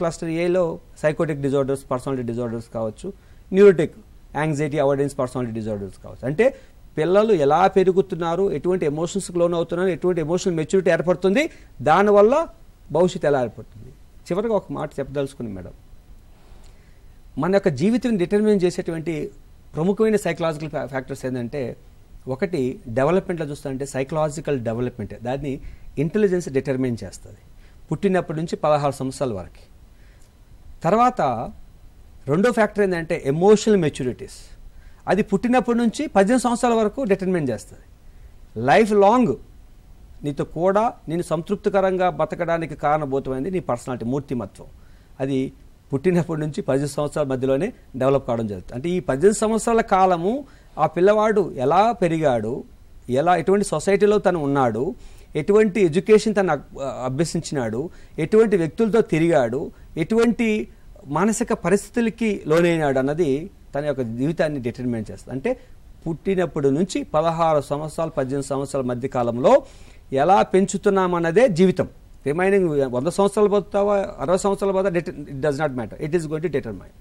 Cluster ఏలో psychotic disorders, personality disorders కావచ్చు, neurotic anxiety avoidance personality disorders కావచ్చు. అంటే పిల్లలు ఎలా పెరుగుతున్నారు, ఎటువంటి ఎమోషన్స్కి లోన్ అవుతున్నారు, ఎటువంటి ఎమోషనల్ మెచ్యూరిటీ ఏర్పడుతుంది, దానివల్ల భవిష్యత్తు ఎలా ఏర్పడుతుంది. చివరిగా ఒక మాట చెప్పదలుచుకుని మేడం, మన యొక్క జీవితం డిటర్మిన్ చేసేటువంటి ప్రముఖమైన సైకలాజికల్ ఫ్యాక్టర్స్ ఏంటంటే, ఒకటి డెవలప్మెంట్లో చూస్తానంటే సైకలాజికల్ డెవలప్మెంట్, దాన్ని ఇంటెలిజెన్స్ డిటర్మిన్ చేస్తుంది పుట్టినప్పటి నుంచి 16 సంవత్సరాల వరకు. తర్వాత రెండో ఫ్యాక్టర్ ఏంటంటే ఎమోషనల్ మెచ్యూరిటీస్, అది పుట్టినప్పటి నుంచి 18 సంవత్సరాల వరకు డిటర్మిన్ చేస్తుంది. లైఫ్ లాంగ్ నీతో కూడా నేను సంతృప్తికరంగా బతకడానికి కారణభూతమైంది నీ పర్సనాలిటీ, మూర్తిమత్వం. అది పుట్టినప్పటి నుంచి 18 సంవత్సరాల మధ్యలోనే డెవలప్ కావడం జరుగుతుంది. అంటే ఈ 18 సంవత్సరాల కాలము ఆ పిల్లవాడు ఎలా పెరిగాడు, ఎటువంటి సొసైటీలో తను ఉన్నాడు, ఎటువంటి ఎడ్యుకేషన్ తను అభ్యసించినాడు, ఎటువంటి వ్యక్తులతో తిరిగాడు, ఎటువంటి మానసిక పరిస్థితులకి లోనైనాడు అన్నది తన యొక్క జీవితాన్ని డిటర్మిన్ చేస్తుంది. అంటే పుట్టినప్పటి నుంచి 16 సంవత్సరాలు 18 సంవత్సరాల మధ్య కాలంలో ఎలా పెంచుతున్నామన్నదే జీవితం. రిమైనింగ్ 100 సంవత్సరాలు పోతావా 60 సంవత్సరాలు పోతా, it does not matter, it is going to determine.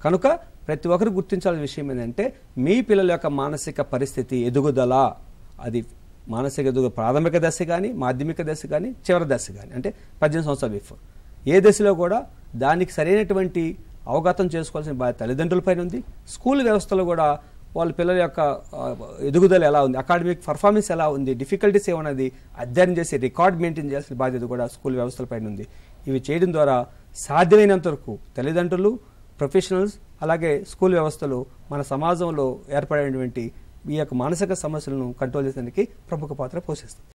కనుక ప్రతి ఒక్కరు గుర్తించాల్సిన విషయం ఏంటంటే, మీ పిల్లల యొక్క మానసిక పరిస్థితి ఎదుగుదల, అది మానసిక ఎదుగు ప్రాథమిక దశ కానీ, మాధ్యమిక దశ కానీ, చివరి దశ కానీ, అంటే 18 సంవత్సరాలు బిఫోర్, ఏ దశలో కూడా దానికి సరైనటువంటి అవగాహన చేసుకోవాల్సిన బాధ్యత తల్లిదండ్రులపైన ఉంది. స్కూల్ వ్యవస్థలో కూడా వాళ్ళ పిల్లల యొక్క ఎదుగుదల ఎలా ఉంది, అకాడమిక్ పర్ఫార్మెన్స్ ఎలా ఉంది, డిఫికల్టీస్ ఏమన్నది అధ్యయనం చేసి రికార్డ్ మెయింటైన్ చేయాల్సిన బాధ్యత కూడా స్కూల్ వ్యవస్థలపైన ఉంది. ఇవి చేయడం ద్వారా సాధ్యమైనంత వరకు తల్లిదండ్రులు, ప్రొఫెషనల్స్, అలాగే స్కూల్ వ్యవస్థలు మన సమాజంలో ఏర్పడేటువంటి ఈ యొక్క మానసిక సమస్యలను కంట్రోల్ చేసేందుకు ప్రముఖ పాత్ర పోషిస్తుంది.